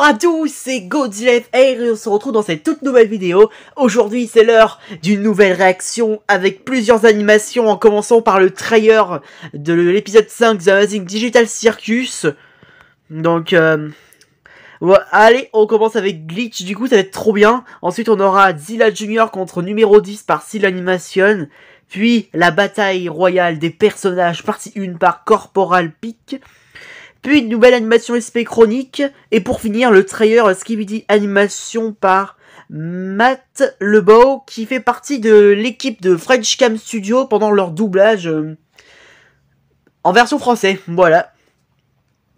Bonjour à tous, c'est Godzilla FR et on se retrouve dans cette toute nouvelle vidéo. Aujourd'hui c'est l'heure d'une nouvelle réaction avec plusieurs animations en commençant par le trailer de l'épisode 5 de The Amazing Digital Circus. Donc allez, on commence avec Glitch, du coup ça va être trop bien. Ensuite on aura Zilla Junior contre numéro 10 par Seal Animation. Puis la bataille royale des personnages partie 1 par Corporal Peak. Puis une nouvelle animation SP chronique. Et pour finir, le trailer Skibidi Animation par Matt Lebeau, qui fait partie de l'équipe de French Cam Studio pendant leur doublage en version français. Voilà.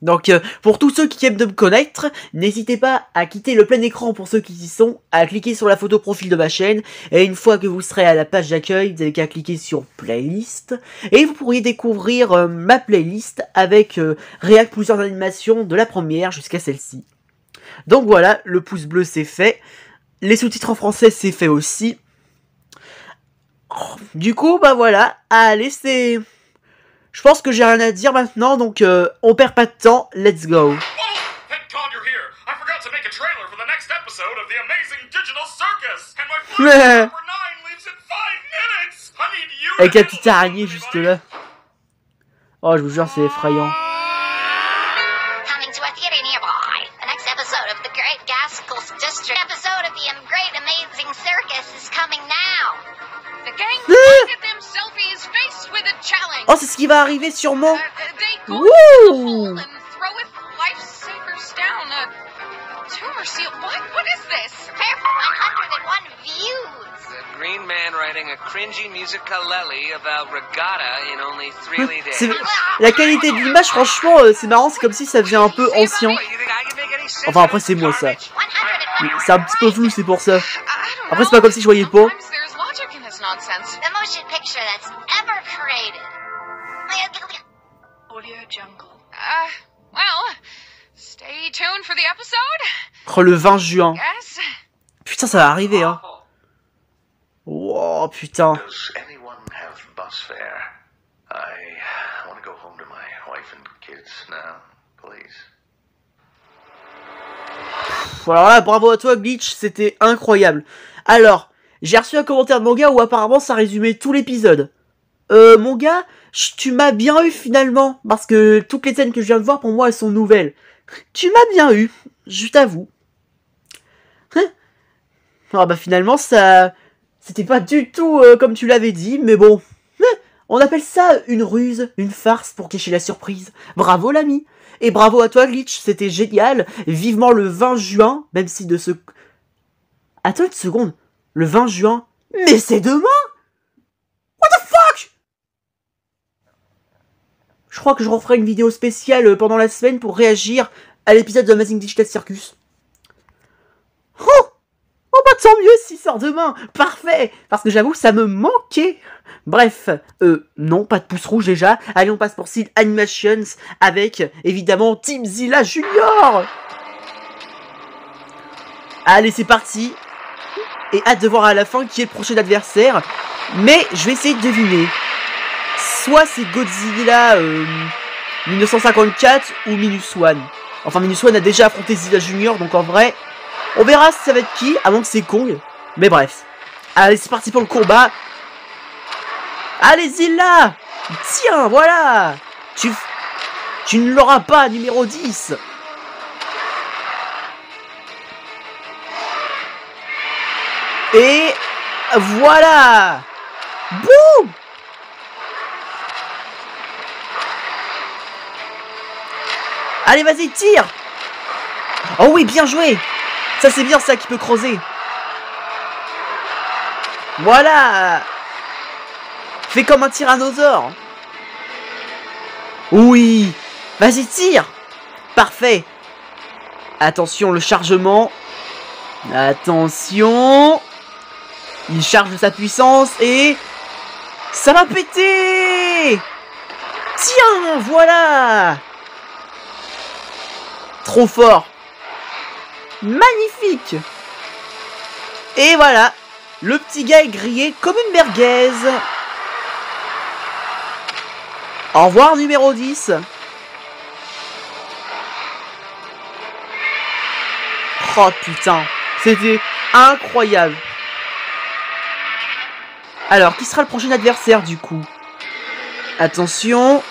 Donc, pour tous ceux qui aiment de me connaître, n'hésitez pas à quitter le plein écran pour ceux qui y sont, à cliquer sur la photo profil de ma chaîne, et une fois que vous serez à la page d'accueil, vous n'avez qu'à cliquer sur Playlist, et vous pourriez découvrir ma playlist avec réact plusieurs animations de la première jusqu'à celle-ci. Donc voilà, le pouce bleu c'est fait, les sous-titres en français c'est fait aussi. Du coup, bah voilà, allez c'est... Je pense que j'ai rien à dire maintenant, donc on perd pas de temps, let's go. Avec la petite araignée juste là. Oh, je vous jure, c'est effrayant. Oh, c'est ce qui va arriver sûrement. Wouh! La qualité de l'image, franchement, c'est marrant, c'est comme si ça faisait un peu ancien. Enfin, après, c'est moi ça. C'est un petit peu flou, c'est pour ça. Après, c'est pas comme si je voyais pas. Oh, le 20 juin. Putain, ça va arriver, hein. Wow, putain. Alors là, bravo à toi, Glitch, c'était incroyable. Alors, j'ai reçu un commentaire de mon gars où apparemment ça résumait tout l'épisode. Mon gars, tu m'as bien eu finalement, parce que toutes les scènes que je viens de voir, pour moi, elles sont nouvelles. Tu m'as bien eu, je t'avoue. Ah bah finalement, ça... C'était pas du tout comme tu l'avais dit, mais bon. On appelle ça une ruse, une farce pour cacher la surprise. Bravo l'ami. Et bravo à toi Glitch, c'était génial. Vivement le 20 juin, même si de ce... Attends une seconde. Le 20 juin? Mais c'est demain! What the fuck? Je crois que je referai une vidéo spéciale pendant la semaine pour réagir à l'épisode de Amazing Digital Circus. Oh bah tant mieux s'il sort demain. Parfait. Parce que j'avoue, ça me manquait. Bref, non, pas de pouce rouge déjà. Allez, on passe pour Seal Animations avec, évidemment, Team Zilla Junior. Allez, c'est parti. Et hâte de voir à la fin qui est le prochain adversaire. Mais je vais essayer de deviner. Soit c'est Godzilla 1954 ou Minus One. Enfin, Minus One a déjà affronté Zilla Junior, donc en vrai... On verra si ça va être qui, avant que c'est Kong. Mais bref. Allez, c'est parti pour le combat. Allez, Zilla! Tiens, voilà! Tu ne l'auras pas, numéro 10. Et voilà! Boum! Allez, vas-y, tire! Oh oui, bien joué! Ça, c'est bien ça qui peut creuser. Voilà. Fais comme un tyrannosaure. Oui. Vas-y, tire. Parfait. Attention, le chargement. Attention. Il charge de sa puissance et... Ça va péter. Tiens, voilà. Trop fort. Magnifique. Et voilà, le petit gars est grillé comme une merguez. Au revoir numéro 10. Oh putain, c'était incroyable. Alors, qui sera le prochain adversaire du coup? Attention.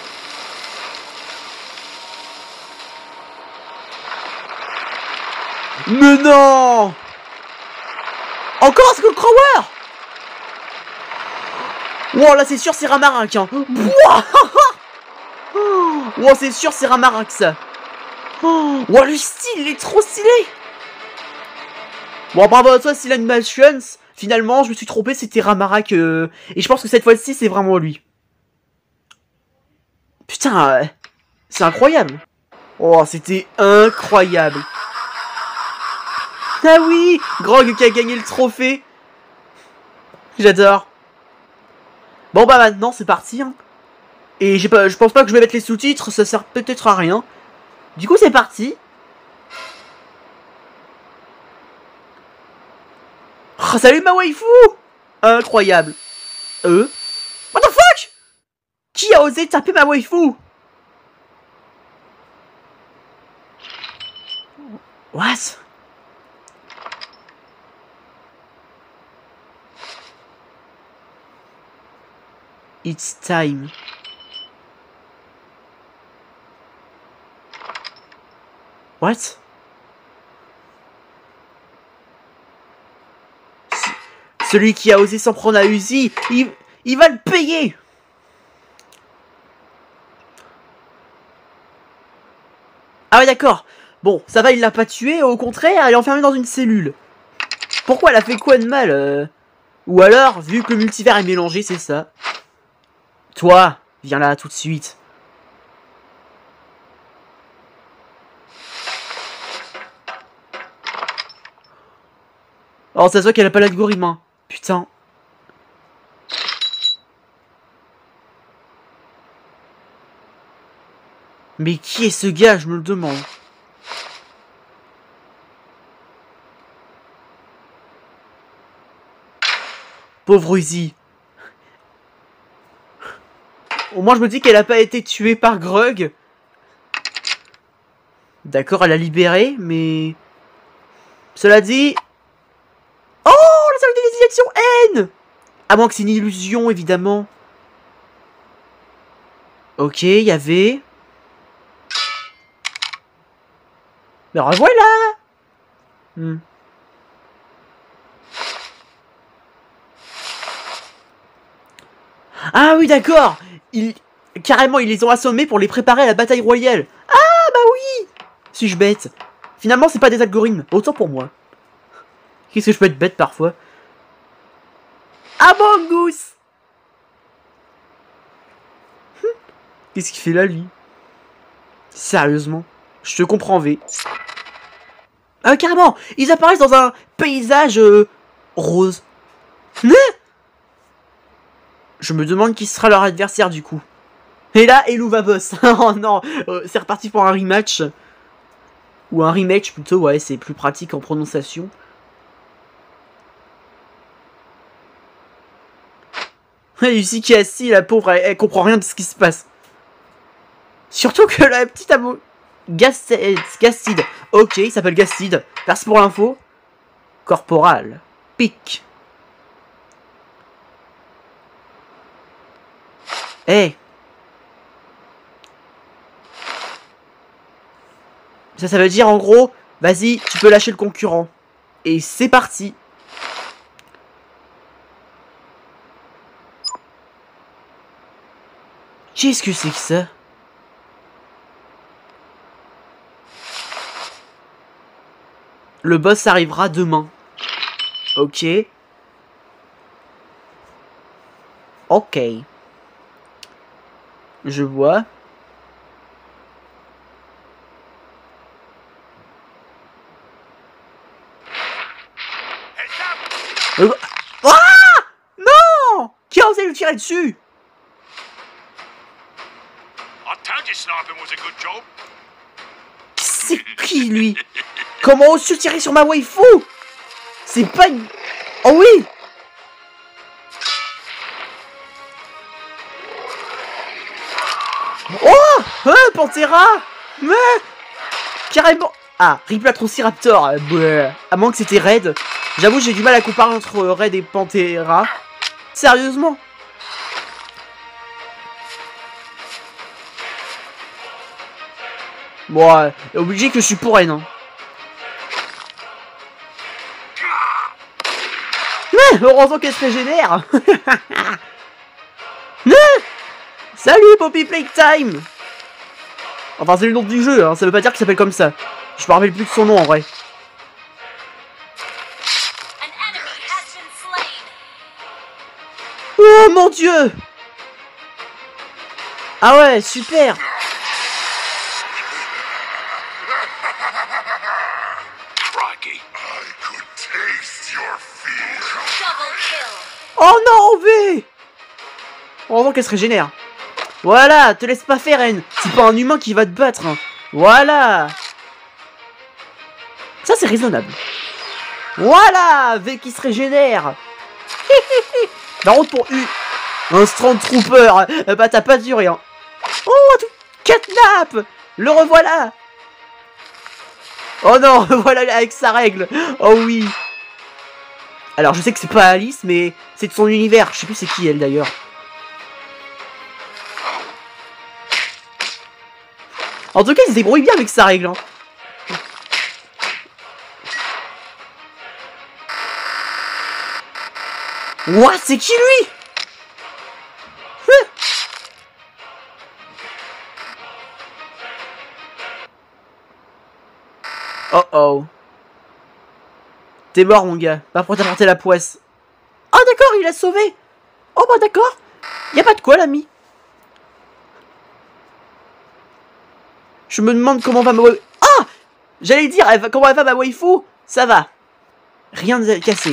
Mais non! Encore un Skullcrawler! Wow, là c'est sûr c'est Ramarinc hein. Wow, c'est sûr c'est Ramarinc ça. Wow, le style il est trop stylé. Bon, bravo à toi Style Animations. Finalement je me suis trompé, c'était Ramarinc et je pense que cette fois-ci c'est vraiment lui. Putain, c'est incroyable. Oh, c'était incroyable. Ah oui, Grog qui a gagné le trophée. J'adore. Bon bah maintenant c'est parti hein. Et je pense pas que je vais mettre les sous-titres, ça sert peut-être à rien. Du coup c'est parti. Oh, salut ma waifu. Incroyable. What the fuck? Qui a osé taper ma waifu? What? It's time. What? Celui qui a osé s'en prendre à Uzi, il va le payer. Ah ouais d'accord. Bon, ça va, il l'a pas tué, au contraire, elle est enfermée dans une cellule. Pourquoi elle a fait quoi de mal Ou alors, vu que le multivers est mélangé, c'est ça. Toi, viens là tout de suite. Oh, ça se voit qu'elle a pas l'algorithme, hein. Putain. Mais qui est ce gars, je me le demande. Pauvre Uzi. Au moins, je me dis qu'elle a pas été tuée par Grug. D'accord, elle a libéré, mais... Cela dit... Oh, la salle d'initiation N! À moins que c'est une illusion, évidemment. Ok, il y avait... Mais revoilà! Ah oui, d'accord! Carrément, ils les ont assommés pour les préparer à la bataille royale. Ah, bah oui! Suis-je bête? Finalement, c'est pas des algorithmes. Autant pour moi. Qu'est-ce que je peux être bête parfois? Ah, Mongoose! Qu'est-ce qu'il fait là, lui? Sérieusement? Je te comprends, V. Carrément! Ils apparaissent dans un paysage rose. Je me demande qui sera leur adversaire, du coup. Et là, Elou va boss. Oh non, c'est reparti pour un rematch. Ou un rematch, plutôt, ouais, c'est plus pratique en prononciation. Lucie qui est assise, la pauvre, elle comprend rien de ce qui se passe. Surtout que la petite amo... Gastide. Ok, il s'appelle Gastide. Merci pour l'info. Corporal. Pic. Eh. Ça veut dire en gros, vas-y, tu peux lâcher le concurrent. Et c'est parti. Qu'est-ce que c'est que ça? Le boss arrivera demain. Ok. Ok. Je vois. Ah! Non! Qui a osé lui tirer dessus? C'est qui lui? Comment oses-tu tirer sur ma waifu? C'est pas une... Oh oui! Oh! Pantera! Mais... Carrément... Ah, Riplatrociraptor. À moins que c'était Red. J'avoue, j'ai du mal à comparer entre Red et Panthera. Sérieusement. Bon, obligé que je suis pour N. Hein. Heureusement qu'elle se régénère. Salut Poppy Playtime. Enfin c'est le nom du jeu, hein. Ça veut pas dire qu'il s'appelle comme ça. Je me rappelle plus de son nom en vrai. Oh mon dieu. Ah ouais, super. Oh non, V. Heureusement qu'elle se régénère. Voilà, te laisse pas faire, N. C'est pas un humain qui va te battre. Hein. Voilà. Ça, c'est raisonnable. Voilà, V qui se régénère. La route pour U. Un Stormtrooper. Bah, t'as pas duré, hein. Oh, tout catnap. Le revoilà. Oh non, voilà avec sa règle. Oh oui. Alors, je sais que c'est pas Alice, mais c'est de son univers. Je sais plus c'est qui, elle, d'ailleurs. En tout cas, il se débrouille bien avec sa règle. Hein. What? C'est qui, lui? Oh oh. T'es mort, mon gars. Pas pour t'apporter la poisse. Ah, d'accord, il a sauvé. Oh, bah d'accord. Y'a pas de quoi, l'ami. Je me demande comment va ma... Ah! J'allais dire, comment elle va ma waifu? Ça va. Rien de cassé.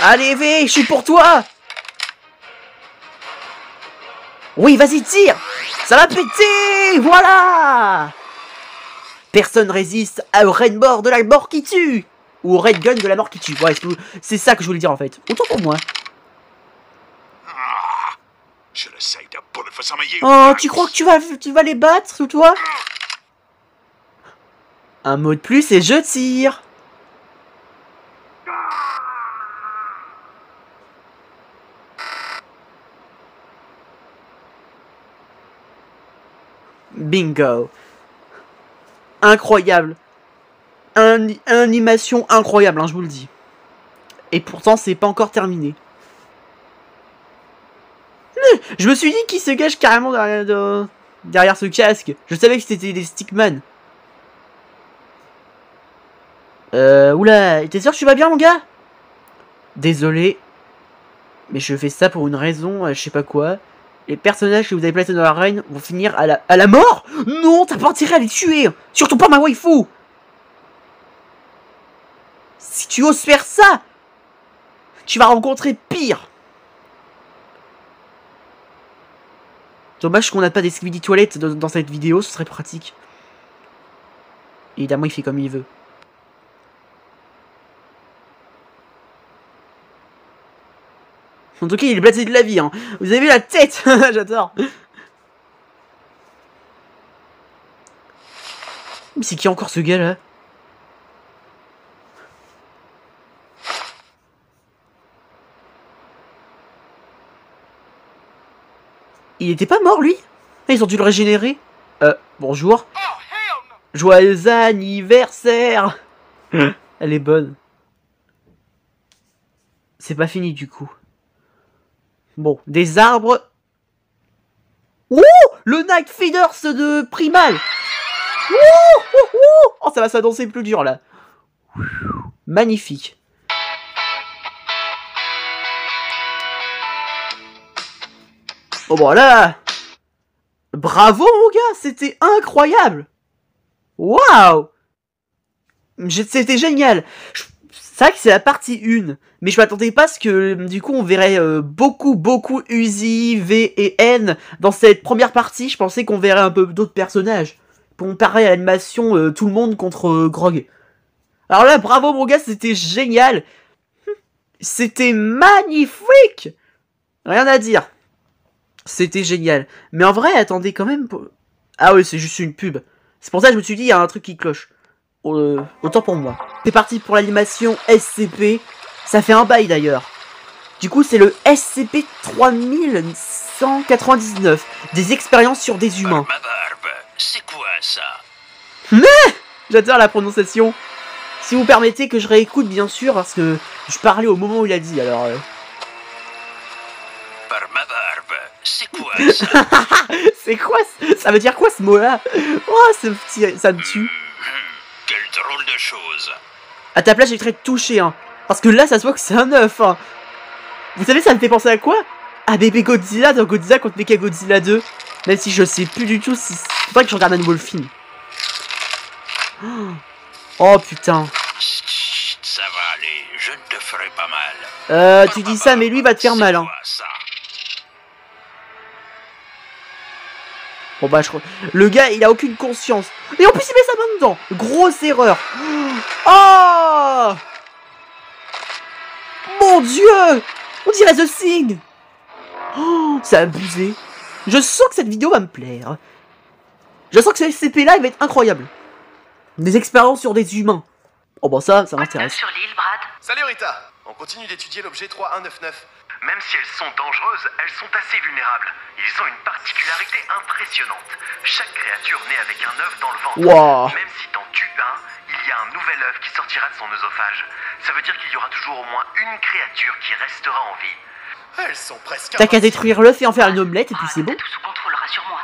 Allez, V, je suis pour toi. Oui, vas-y, tire. Ça va péter. Voilà. Personne résiste au Rainbow de la mort qui tue. Ou au Red Gun de la mort qui tue. Ouais, c'est ça que je voulais dire, en fait. Autant pour moi. Oh, tu crois que tu vas les battre, toi? Un mot de plus et je tire. Bingo. Incroyable. Animation incroyable, hein, je vous le dis. Et pourtant, c'est pas encore terminé. Je me suis dit qu'il se cache carrément derrière ce casque. Je savais que c'était des stickman. Oula, t'es sûr que tu vas bien, mon gars? Désolé. Mais je fais ça pour une raison, je sais pas quoi. Les personnages que vous avez placés dans l'arène vont finir à la mort. Non, t'as pas intérêt à les tuer. Surtout pas ma waifu. Si tu oses faire ça, tu vas rencontrer pire. Dommage qu'on n'a pas des skibidi toilettes dans cette vidéo, ce serait pratique. Évidemment, il fait comme il veut. En tout cas, il est blasé de la vie, hein. Vous avez vu la tête? J'adore. Mais c'est qui encore ce gars-là? Il était pas mort, lui? Ils ont dû le régénérer. Bonjour. Joyeux anniversaire. Elle est bonne. C'est pas fini, du coup. Bon, des arbres. Oh, le Night Feeders de Primal. Oh, ça va, ça danser plus dur, là. Magnifique. Oh, voilà. Bravo, mon gars, c'était incroyable. Waouh. C'était génial. C'est vrai que c'est la partie 1, mais je m'attendais pas à ce que, du coup, on verrait beaucoup Uzi, V et N dans cette première partie. Je pensais qu'on verrait un peu d'autres personnages. Pour comparer à l'animation, tout le monde contre Grog. Alors là, bravo mon gars, c'était génial. C'était magnifique. Rien à dire. C'était génial. Mais en vrai, attendez quand même... Ah oui, c'est juste une pub. C'est pour ça que je me suis dit, il y a un truc qui cloche. Autant pour moi. C'est parti pour l'animation SCP. Ça fait un bail d'ailleurs. Du coup, c'est le SCP-3199. Des expériences sur des humains. C'est quoi ça? Mais j'adore la prononciation. Si vous permettez que je réécoute, bien sûr, parce que je parlais au moment où il a dit, alors... Par ma barbe, c'est quoi ça? C'est quoi? Ça veut dire quoi ce mot-là? Oh, ça me tue. Quelle drôle de chose. À ta place, j'éviterais de toucher, hein. Parce que là, ça se voit que c'est un œuf, hein. Vous savez, ça me fait penser à quoi? À bébé Godzilla dans Godzilla contre Mechagodzilla 2. Même si je sais plus du tout si... Faudrait que je regarde à nouveau le film. Oh, putain. Chut, ça va aller, je ne te ferai pas mal. Tu dis ça, mais lui va te faire mal, hein. Bon bah, le gars, il a aucune conscience. Et en plus, il met sa main dedans. Grosse erreur. Oh! Mon Dieu! On dirait The Thing. Oh, c'est abusé. Je sens que cette vidéo va me plaire. Je sens que ce SCP là, il va être incroyable. Des expériences sur des humains. Oh bah ça m'intéresse. Sur l'île, Brad. Salut Rita. On continue d'étudier l'objet 3199. Même si elles sont dangereuses, elles sont assez vulnérables. Ils ont une particularité impressionnante. Chaque créature naît avec un œuf dans le ventre. Wow. Même si t'en tues un, il y a un nouvel œuf qui sortira de son œsophage. Ça veut dire qu'il y aura toujours au moins une créature qui restera en vie. Elles sont presque... T'as qu'à détruire l'œuf et en faire une omelette et puis c'est bon. Tout sous contrôle, rassure-moi.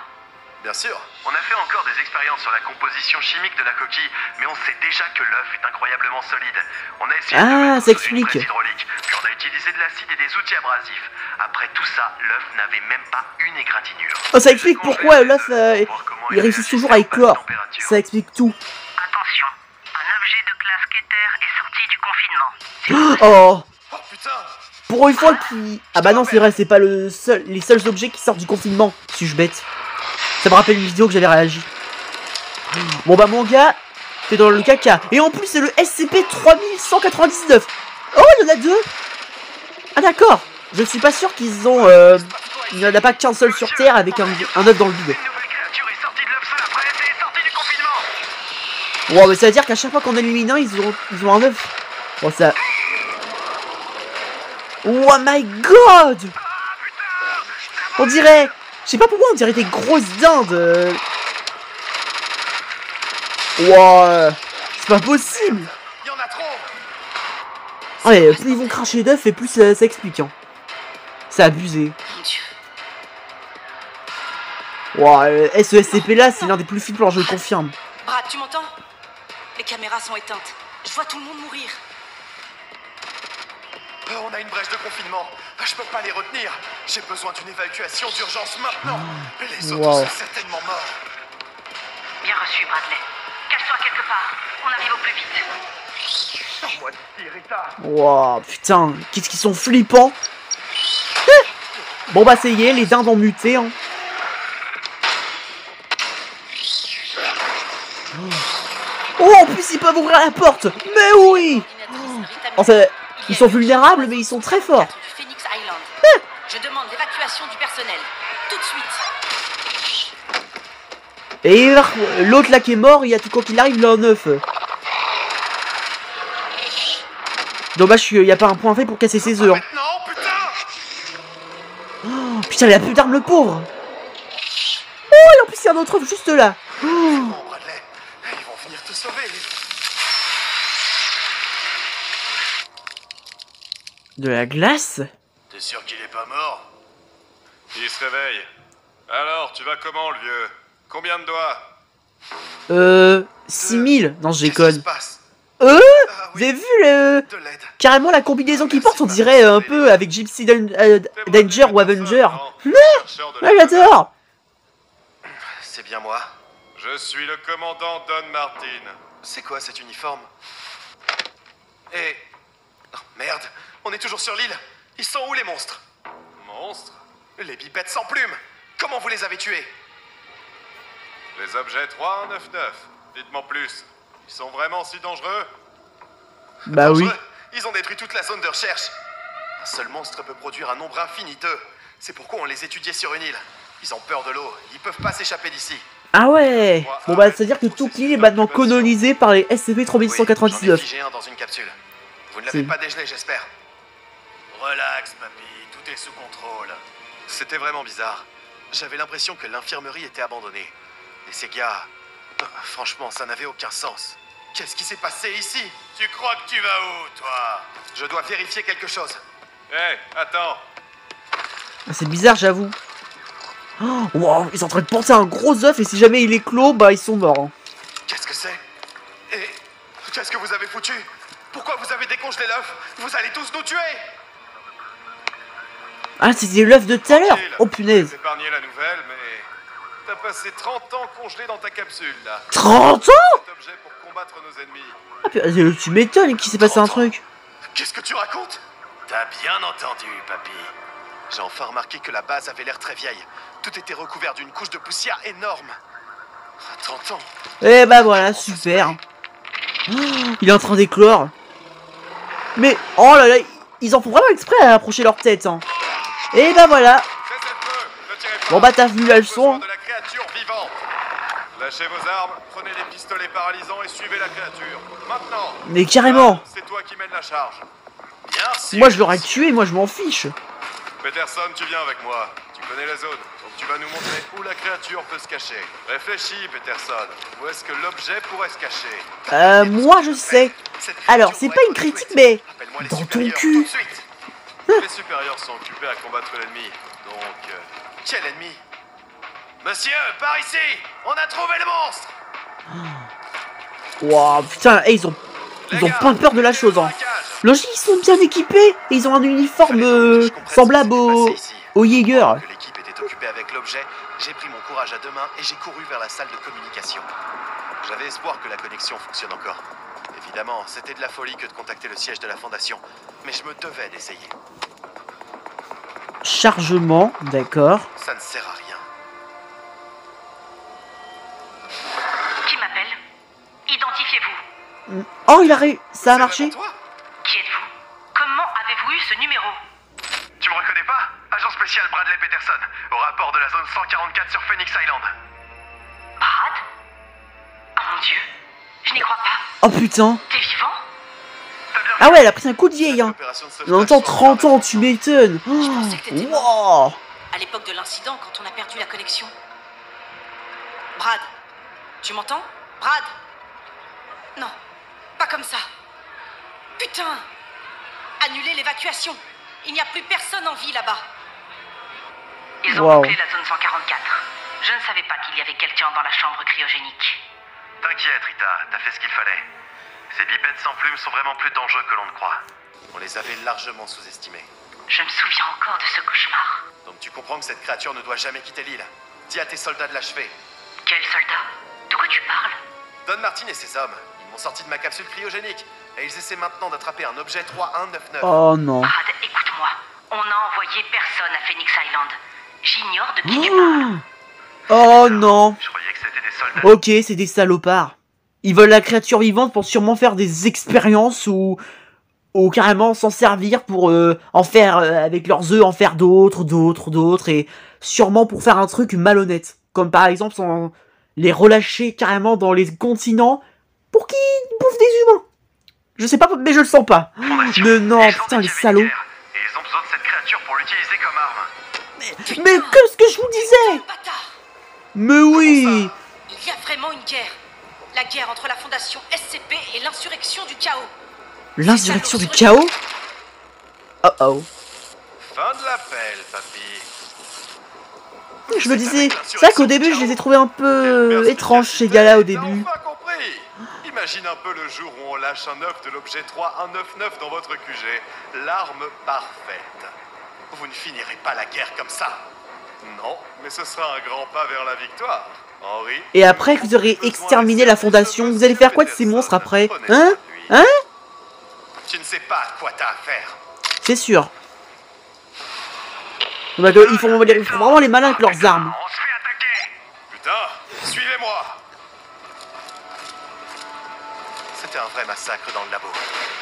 Bien sûr. On a fait encore des expériences sur la composition chimique de la coquille, mais on sait déjà que l'œuf est incroyablement solide. On a essayé Ah, de ça explique. une presse hydraulique, puis on a utilisé de l'acide et des outils abrasifs. Après tout ça, l'œuf n'avait même pas une égratignure. Oh, ça explique pourquoi l'œuf, il réussit toujours à éclore. Ça explique tout. Attention, un objet de classe Keter est sorti du confinement. Oh, Oh putain. pour une fois qu'il... Ah bah non, c'est vrai, c'est pas les seuls objets qui sortent du confinement. Suis-je bête? Ça me rappelle une vidéo que j'avais réagi. Bon bah mon gars, t'es dans le caca. Et en plus c'est le SCP-3199. Oh, il y en a deux. Ah d'accord. Je suis pas sûr qu'ils ont... il n'y en a pas qu'un seul sur Terre avec un œuf dans le vide. Une nouvelle créature est sortie de l'œuf sous la presse et est sortie du confinement. Wow, mais ça veut dire qu'à chaque fois qu'on élimine un, ils ont un œuf. Bon ça... Oh my god. On dirait... Je sais pas pourquoi on dirait des grosses dindes. Wow, c'est pas possible. Il y en a trop. Ouais, plus ils vont cracher d'œufs et plus ça explique. Hein. C'est abusé. Mon Dieu. Wow, ce SCP là, c'est l'un des plus flippants, je le confirme. Brad, tu m'entends? Les caméras sont éteintes. Je vois tout le monde mourir. On a une brèche de confinement. Je peux pas les retenir. J'ai besoin d'une évacuation d'urgence maintenant. Les autres sont certainement morts. Bien reçu, Bradley. Cache-toi quelque part. On arrive au plus vite. Moi aussi, Rita. Wow, putain, qu'est-ce qu'ils sont flippants. Bon bah ça y est, les dindes ont muté. Hein. Oh, en plus ils peuvent ouvrir la porte. Mais oui. Enfin, ils sont vulnérables, mais ils sont très forts. Phoenix Island. Je demande l'évacuation du personnel. Tout de suite. Et l'autre là qui est mort, il y a tout quoi qu'il arrive, il a un œuf. Dommage qu'il n'y a pas un point fait pour casser ses œufs. Hein. Maintenant, putain. Oh, putain, il a plus d'armes, le pauvre. Oh, et en plus, il y a un autre œuf juste là. Oh. Bon, Bradley, ils vont venir te sauver. De la glace? T'es sûr qu'il est pas mort? Il se réveille. Alors, tu vas comment, le vieux? Combien de doigts? 6000. Non, je Qu'est-ce qui déconne. se passe? Vous oui. avez vu le... De l'aide. Carrément la combinaison qu'il porte, on dirait un peu avec Gypsy Danger ou Avenger. Ouais, j'adore. C'est bien moi. Je suis le commandant Don Martin. C'est quoi cet uniforme? Et... Oh, merde, on est toujours sur l'île. Ils sont où les monstres? Monstre? Les bipettes sans plumes. Comment vous les avez tués? Les objets 3199. Dites-moi plus. Ils sont vraiment si dangereux? Bah oui. Dangereux. Ils ont détruit toute la zone de recherche. Un seul monstre peut produire un nombre infini d'œufs. C'est pourquoi on les étudiait sur une île. Ils ont peur de l'eau. Ils peuvent pas s'échapper d'ici. Ah ouais. Bon bah c'est-à-dire que toute l'île est maintenant colonisée par les SCP-3199. J'en ai figé un dans une capsule. Vous ne l'avez pas dégelé, j'espère. Relax, papy, tout est sous contrôle. C'était vraiment bizarre. J'avais l'impression que l'infirmerie était abandonnée. Et ces gars... franchement, ça n'avait aucun sens. Qu'est-ce qui s'est passé ici? Tu crois que tu vas où, toi? Je dois vérifier quelque chose. Hé, attends. C'est bizarre, j'avoue. Oh, wow, ils sont en train de porter un gros œuf et si jamais il éclot, bah ils sont morts. Hein. Qu'est-ce que c'est? Et qu'est-ce que vous avez foutu? Pourquoi vous avez décongelé l'œuf? Vous allez tous nous tuer! Ah, c'était l'œuf de tout à l'heure. Oh punaise. J'ai épargné la nouvelle, mais t'as passé 30 ans congelé dans ta capsule, là. 30 ans? Cet objet pour combattre nos ennemis. Ah, tu m'étonnes qu'il s'est passé un truc. Qu'est-ce que tu racontes? T'as bien entendu, papy. J'ai enfin remarqué que la base avait l'air très vieille. Tout était recouvert d'une couche de poussière énorme. 30 ans. Eh bah voilà, super. Oh, il est en train d'éclore. Mais, oh là là, ils en font vraiment exprès à approcher leur tête. Hein. Et bah voilà. Bon bah t'as vu la leçon. De la créature vivante. Lâchez vos armes, prenez les pistolets paralysants et suivez la créature. Maintenant. Mais carrément. C'est toi qui mènes la charge. Bien sûr. Moi je l'aurais tué, moi je m'en fiche. Peterson, tu viens avec moi. Tu connais la zone, donc tu vas nous montrer où la créature peut se cacher. Réfléchis, Peterson. Où est-ce que l'objet pourrait se cacher? Moi je sais. Alors, c'est pas une critique, mais dans ton cul. Les supérieurs sont occupés à combattre l'ennemi, donc... Quel ennemi? Monsieur, par ici! On a trouvé le monstre! Wow, putain, hey, ils ont pas peur de la chose, hein. Logique, ils sont bien équipés. Et ils ont un uniforme semblable au Jaeger. L'équipe était occupée avec l'objet. J'ai pris mon courage à deux mains et j'ai couru vers la salle de communication. J'avais espoir que la connexion fonctionne encore. Évidemment, c'était de la folie que de contacter le siège de la Fondation. Mais je me devais d'essayer. Chargement, d'accord. Ça ne sert à rien. Qui m'appelle? Identifiez-vous. Oh, il a réussi. Ça a marché. Toi? Qui êtes-vous? Comment avez-vous eu ce numéro? Tu me reconnais pas? Agent spécial Bradley Peterson, au rapport de la zone 144 sur Phoenix Island. Brad? Oh mon Dieu, je n'y crois pas. Oh putain. T'es vivant? Ah ouais, elle a pris un coup de vieille, hein. On entend 30 ans, tu m'étonnes. Je pensais que t'étais Wow. mort. À l'époque de l'incident, quand on a perdu la connexion. Brad, tu m'entends? Brad? Non, pas comme ça. Putain! Annulez l'évacuation. Il n'y a plus personne en vie là-bas. Ils ont Wow. bouclé la zone 144. Je ne savais pas qu'il y avait quelqu'un dans la chambre cryogénique. T'inquiète, Rita, t'as fait ce qu'il fallait. Ces bipèdes sans plumes sont vraiment plus dangereux que l'on ne croit. On les avait largement sous-estimés. Je me souviens encore de ce cauchemar. Donc tu comprends que cette créature ne doit jamais quitter l'île. Dis à tes soldats de l'achever. Quel soldat? De quoi tu parles? Don Martin et ses hommes, ils m'ont sorti de ma capsule cryogénique. Et ils essaient maintenant d'attraper un objet 3199. Oh non. Brad, écoute-moi. On n'a envoyé personne à Phoenix Island. J'ignore de qui tu parles. Oh non. Je croyais que c'était des soldats. Ok, c'est des salopards. Ils veulent la créature vivante pour sûrement faire des expériences ou carrément s'en servir pour en faire, avec leurs œufs, en faire d'autres, et sûrement pour faire un truc malhonnête. Comme par exemple, les relâcher carrément dans les continents pour qu'ils bouffent des humains. Je sais pas, mais je le sens pas. Mais non, putain, les salauds. Et ils ont besoin de cette créature pour l'utiliser comme arme. Mais qu'est-ce que je vous disais? Bâtard! Mais oui. Il y a vraiment une guerre. La guerre entre la fondation SCP et l'insurrection du chaos. L'insurrection du chaos? Oh oh. Fin de l'appel, papy. Je me disais, c'est vrai qu'au début je les ai trouvés un peu étranges ces gars-là au début. T'as enfin compris. Imagine un peu le jour où on lâche un œuf de l'objet 3199 dans votre QG. L'arme parfaite. Vous ne finirez pas la guerre comme ça. Non, mais ce sera un grand pas vers la victoire. Henry. Et après que vous aurez exterminé la fondation, vous allez faire quoi de ces monstres après? Hein? Hein? Tu ne sais pas à quoi t'as affaire. C'est sûr. Bah, ils font vraiment les malins avec leurs armes. On se fait attaquer. Putain, suivez-moi. C'était un vrai massacre dans le labo.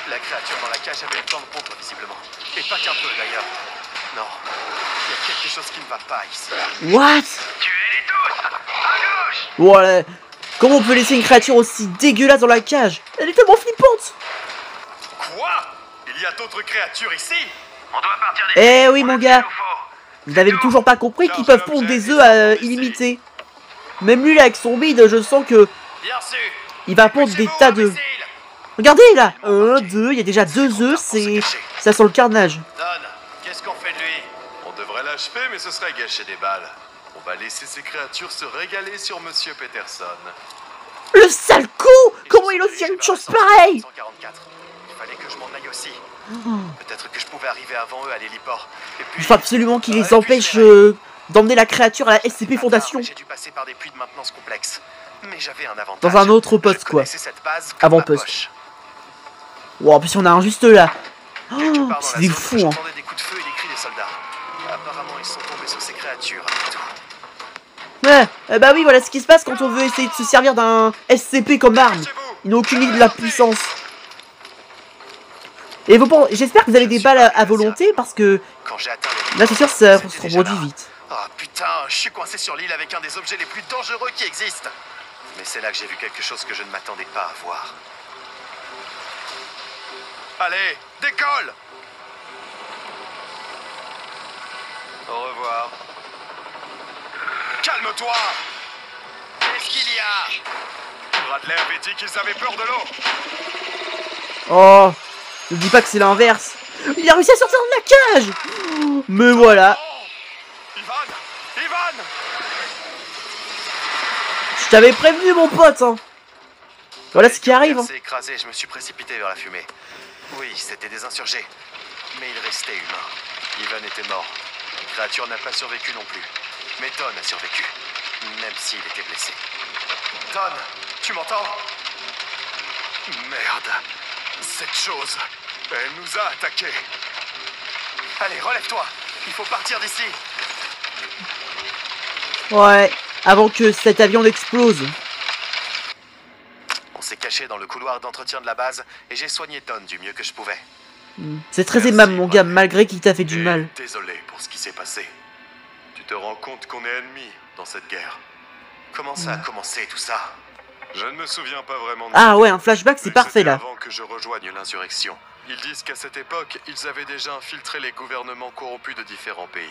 La créature dans la cage avait le temps de contre, visiblement. Et pas qu'un peu, d'ailleurs. Non, il y a quelque chose qui ne va pas ici. What? Tuez-les tous. À gauche. Voilà. Comment on peut laisser une créature aussi dégueulasse dans la cage? Elle est tellement flippante. Quoi? Il y a d'autres créatures ici? On doit partir des... Eh oui, mon gars. Vous n'avez toujours pas compris qu'ils peuvent pondre des œufs illimités. Même lui, là, avec son bide, je sens que... il va pondre des tas de... Regardez, là. 1, 2, il y a déjà 2 œufs, c'est... ça sent le carnage. Don, qu'est-ce qu'on fait de lui? On devrait l'achever, mais ce serait gâcher des balles. On va laisser ces créatures se régaler sur Monsieur Peterson. Le sale con! Comment il ose faire une chose pareille? 144. Il fallait que je m'en aille aussi. Peut-être que je pouvais arriver avant eux à l'héliport. Il faut absolument qu'ils les empêchent d'emmener la créature à la SCP Fondation. J'ai dû passer par des puits de maintenance complexes. Mais j'avais un avantage. Dans un autre poste, Je quoi. cette base comme Avant ma poste. poche. Wow, en plus, on a un juste là. Oh, Quelque part dans c'est la des zone, fous, hein. j'entendais des coups de feu et des cris des soldats. Apparemment, ils sont tombés sur ces créatures. et tout. Ouais, bah oui, voilà ce qui se passe quand on veut essayer de se servir d'un SCP comme arme. Ils n'ont aucune idée de la puissance. Et vous pensez, j'espère que vous avez des balles à volonté parce que Quand j'ai atteint les là c'est sûr ça se c'était déjà reproduit là. vite. Ah putain, je suis coincé sur l'île avec un des objets les plus dangereux qui existent. Mais c'est là que j'ai vu quelque chose que je ne m'attendais pas à voir. Allez, décolle! Au revoir. Calme-toi! Qu'est-ce qu'il y a? Bradley avait dit qu'ils avaient peur de l'eau. Oh, ne dis pas que c'est l'inverse. Il a réussi à sortir de la cage. Mais voilà. Oh, Ivan! Je t'avais prévenu mon pote hein. Voilà ce qui arrive hein. C'est écrasé, je me suis précipité vers la fumée. Oui, c'était des insurgés. Mais il restait humain. Ivan était mort. La créature n'a pas survécu non plus. Mais Don a survécu. Même s'il était blessé. Don, tu m'entends? Merde. Cette chose, elle nous a attaqués. Allez, relève-toi. Il faut partir d'ici. Ouais, avant que cet avion n'explose. On s'est caché dans le couloir d'entretien de la base et j'ai soigné Don du mieux que je pouvais. C'est très aimable mon gars, malgré qu'il t'a fait du Et mal. Désolé pour ce qui s'est passé. Tu te rends compte qu'on est ennemis dans cette guerre? Comment ça a commencé tout ça? Je ne me souviens pas vraiment de Ah ouais, un flashback c'est Mais parfait c'était là. avant que je rejoigne l'insurrection. Ils disent qu'à cette époque, ils avaient déjà infiltré les gouvernements corrompus de différents pays.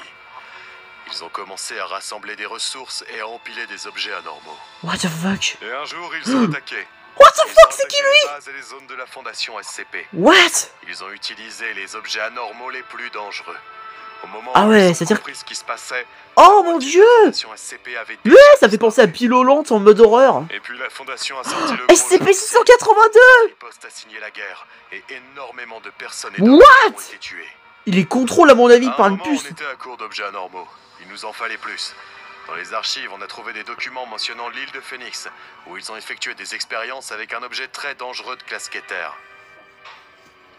Ils ont commencé à rassembler des ressources et à empiler des objets anormaux. What the fuck? Et un jour, ils ont attaqué. What the Ils fuck, ont c'est qui attaqué lui? les bases et les zones de la fondation SCP. What? Ils ont utilisé les objets anormaux les plus dangereux. Au moment Ah où ouais, ils ont c'est-à-dire- compris ce qui se passait, Oh mon dieu! la fondation SCP avait Ouais, ça fait penser à Pilo Lente en mode horreur. Et puis la fondation a sorti le gros SCP jeu. 682! Le poste a signé la guerre et énormément de personnes et What? d'hommes ont été tués. Il les contrôle à mon avis À par un une moment, puce. on était à court d'objets anormaux. Il nous en fallait plus. Dans les archives, on a trouvé des documents mentionnant l'île de Phoenix, où ils ont effectué des expériences avec un objet très dangereux de classe Keter.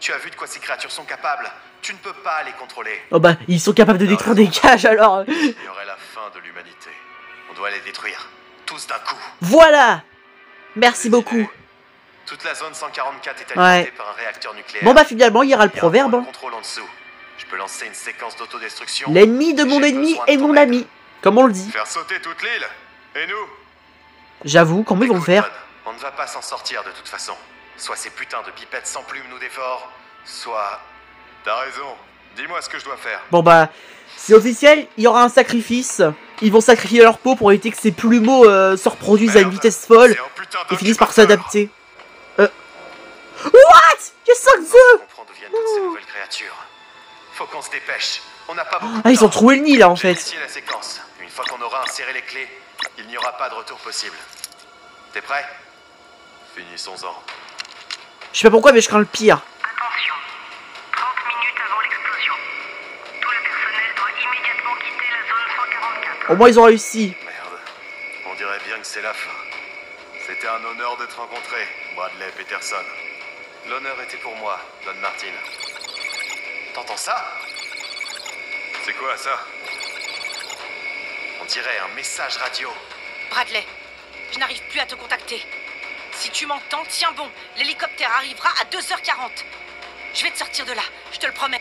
Tu as vu de quoi ces créatures sont capables? Tu ne peux pas les contrôler. Oh bah, ils sont capables de détruire des cages alors. Il y aurait la fin de l'humanité. On doit les détruire. Tous d'un coup. Voilà! Merci beaucoup. Toute la zone 144 est Ouais. alimentée par un réacteur nucléaire. Bon bah finalement, il y aura le Il y a un proverbe. point hein. de contrôle en dessous. Je peux lancer une séquence d'autodestruction. L'ennemi de mon J'ai ennemi besoin de est ton mon aide. ami. Comme on le dit. Faire sauter toute l'île. Et nous? J'avoue, comment ils vont le Écoute, faire? Don, on ne va pas s'en sortir de toute façon. Soit ces putains de pipettes sans plumes nous dévorent, soit... T'as raison. Dis-moi ce que je dois faire. Bon bah, c'est officiel, il y aura un sacrifice. Ils vont sacrifier leur peau pour éviter que ces plumeaux se reproduisent à une Merde, vitesse folle c'est un putain et finissent par d'incubateur. s'adapter. What? Il y a 5 œufs! On comprend d'où viennent toutes ces nouvelles créatures. Faut qu'on se dépêche. On n'a pas beaucoup de Ah, ils temps. ont trouvé le nid là en J'ai fait. initié la séquence. Une fois qu'on aura inséré les clés, il n'y aura pas de retour possible. T'es prêt? Finissons-en. Je sais pas pourquoi, mais je crains le pire. Attention, 30 minutes avant l'explosion. Tout le personnel doit immédiatement quitter la zone 144. Au moins, ils ont réussi. Merde. On dirait bien que c'est la fin. C'était un honneur d'être rencontré, Bradley Peterson. L'honneur était pour moi, Don Martin. T'entends ça? C'est quoi ça? On dirait un message radio. Bradley, je n'arrive plus à te contacter. Si tu m'entends, tiens bon, l'hélicoptère arrivera à 2h40. Je vais te sortir de là, je te le promets.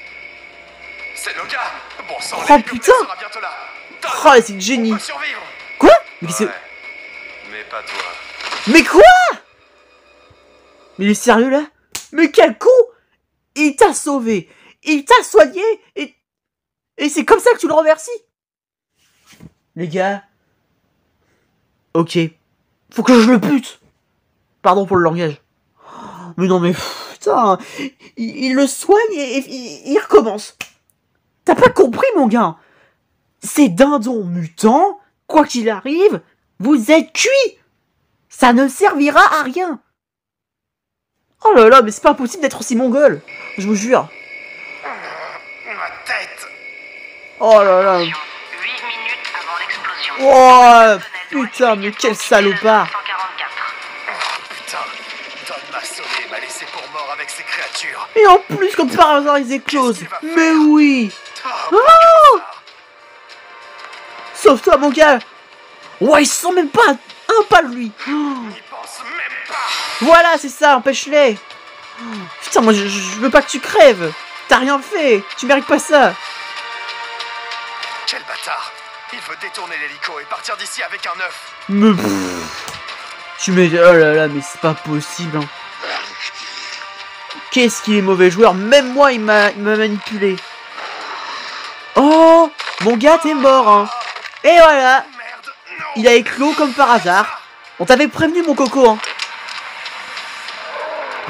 C'est le gars. Bon sang, Oh, l'hélicoptère putain. sera bientôt là. Don, Oh, c'est une génie. on peut survivre. Quoi? Mais qu'est-ce que... Ouais. Mais pas toi. Mais quoi? Mais il est sérieux là? Mais quel con! Il t'a sauvé, il t'a soigné, et c'est comme ça que tu le remercies? Les gars... Ok. Faut que je le bute. Pardon pour le langage. Mais non mais... Putain... Il le soigne et il recommence. T'as pas compris mon gars? Ces dindons mutants, quoi qu'il arrive, vous êtes cuits. Ça ne servira à rien. Oh là là, mais c'est pas possible d'être aussi mongol. Je vous jure. Ma tête. Oh là là. 8 minutes avant l'explosion. Oh putain, mais quel salopard. 144. Putain, Don m'a sauvé, m'a laissé pour mort avec ces créatures. Et en plus, comme par hasard, ils éclosent. Mais oui. Oh, Oh, sauve-toi, mon gars. Ouais, ils se sont même pas un pas de lui. il pense même pas. Voilà, c'est ça, empêche-les. Putain, moi, je veux pas que tu crèves. T'as rien fait. Tu mérites pas ça. Quel bâtard. Il veut détourner l'hélico et partir d'ici avec un œuf. Mais tu mets... Oh là là, mais c'est pas possible. Hein. Qu'est-ce qu'il est mauvais joueur. Même moi, il m'a manipulé. Oh, mon gars, t'es mort. Hein. Et voilà. Merde, non. Il a éclos comme par hasard. On t'avait prévenu, mon coco. Hein.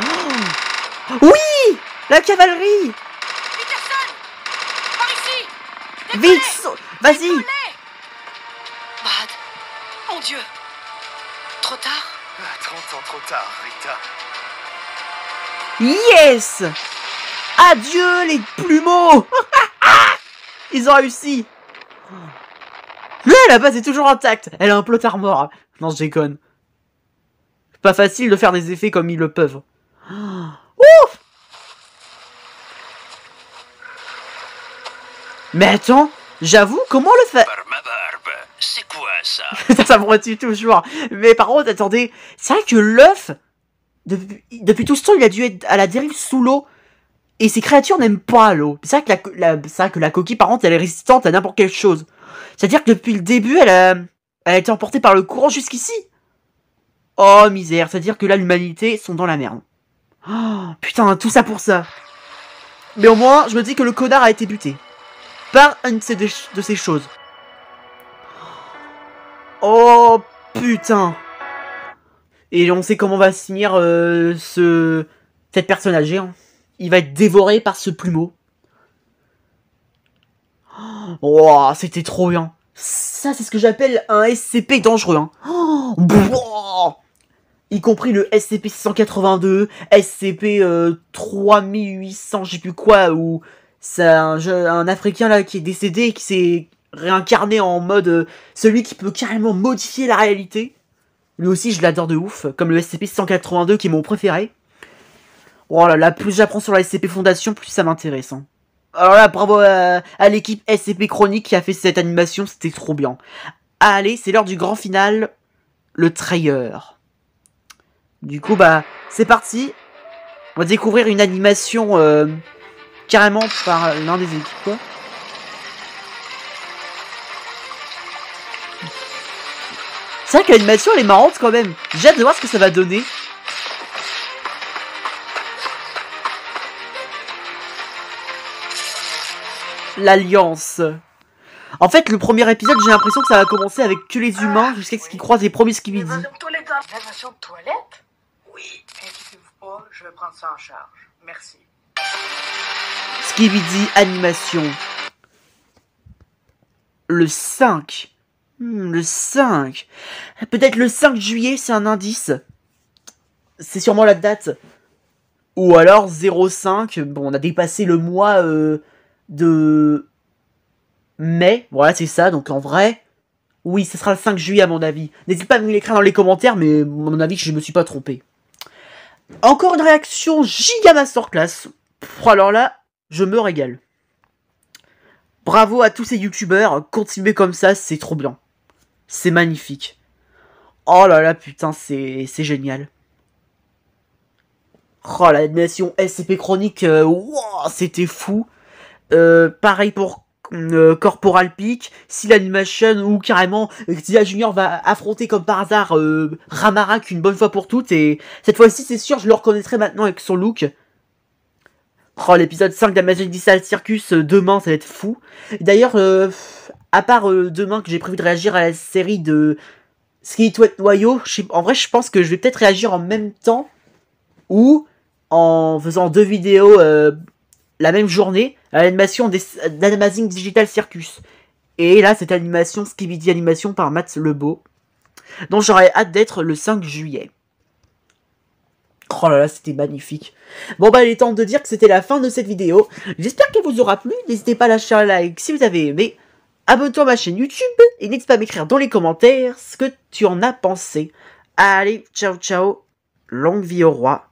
Oh. Oui, la cavalerie. Peterson, par ici. Vite, vas-y. Décollez. Brad, mon Dieu. Trop tard? 30 ans trop tard, Rita. Yes. Adieu, les plumeaux. Ils ont réussi. Mais la base est toujours intacte. Elle a un plot armor. Non, je déconne. C'est pas facile de faire des effets comme ils le peuvent. Ouf. Mais attends, j'avoue, comment le faire? Par ma barbe, c'est quoi ça? Ça me retue toujours. Mais par contre, attendez, c'est vrai que l'œuf, depuis tout ce temps, il a dû être à la dérive sous l'eau. Et ces créatures n'aiment pas l'eau. C'est vrai que la coquille, par contre, elle est résistante à n'importe quelle chose. C'est-à-dire que depuis le début, elle a été emportée par le courant jusqu'ici. Oh, misère. C'est-à-dire que là, l'humanité sont dans la merde. Oh, putain, tout ça pour ça. Mais au moins, je me dis que le connard a été buté. Par une de ces choses. Oh, putain. Et on sait comment va se finir cet personnage géant. Il va être dévoré par ce plumeau. Oh, c'était trop bien. Ça, c'est ce que j'appelle un SCP dangereux. Hein. Oh, y compris le SCP-682, SCP 3800, je sais plus quoi, où c'est un Africain là qui est décédé et qui s'est réincarné en mode celui qui peut carrément modifier la réalité. Lui aussi, je l'adore de ouf, comme le SCP-182 qui est mon préféré. Oh là là, plus j'apprends sur la SCP Fondation, plus ça m'intéresse. Hein. Alors là, bravo à l'équipe SCP Chronique qui a fait cette animation, c'était trop bien. Allez, c'est l'heure du grand final, le trailer. Du coup, bah, c'est parti. On va découvrir une animation carrément par l'un des équipes, quoi. C'est vrai que l'animation, elle est marrante quand même. J'ai hâte de voir ce que ça va donner. L'Alliance. En fait, le premier épisode, j'ai l'impression que ça va commencer avec que les humains jusqu'à ce qu'ils croisent les premiers Skibidi. Évasion de toilette? Oui. Inquiétez-vous pas, je vais prendre ça en charge. Merci. Skibidi animation. Le 5. Le 5. Peut-être le 5 juillet, c'est un indice. C'est sûrement la date. Ou alors 05. Bon, on a dépassé le mois de mai. Voilà, c'est ça. Donc en vrai, oui, ce sera le 5 juillet à mon avis. N'hésitez pas à me l'écrire dans les commentaires, mais à mon avis, je me suis pas trompé. Encore une réaction giga masterclass. Alors là, je me régale. Bravo à tous ces youtubeurs. Continuez comme ça, c'est trop bien. C'est magnifique. Oh là là, putain, c'est génial. Oh, l'animation SCP Chronique, wow, c'était fou. Pareil pour Corporal Peak, Seal Animation ou carrément Zia Junior va affronter comme par hasard Ramarak une bonne fois pour toutes et cette fois-ci c'est sûr je le reconnaîtrai maintenant avec son look. Oh l'épisode 5 d'Amazing Digital Circus demain ça va être fou. D'ailleurs à part demain que j'ai prévu de réagir à la série de Skeleton Noyo, en vrai je pense que je vais peut-être réagir en même temps ou en faisant 2 vidéos la même journée à l'animation d'Amazing Digital Circus. Et là, cette animation, Skibidi Animation par Matt Lebeau, dont j'aurais hâte d'être le 5 juillet. Oh là là, c'était magnifique. Bon bah, il est temps de dire que c'était la fin de cette vidéo. J'espère qu'elle vous aura plu. N'hésitez pas à lâcher un like si vous avez aimé. Abonne-toi à ma chaîne YouTube et n'hésite pas à m'écrire dans les commentaires ce que tu en as pensé. Allez, ciao ciao. Longue vie au roi.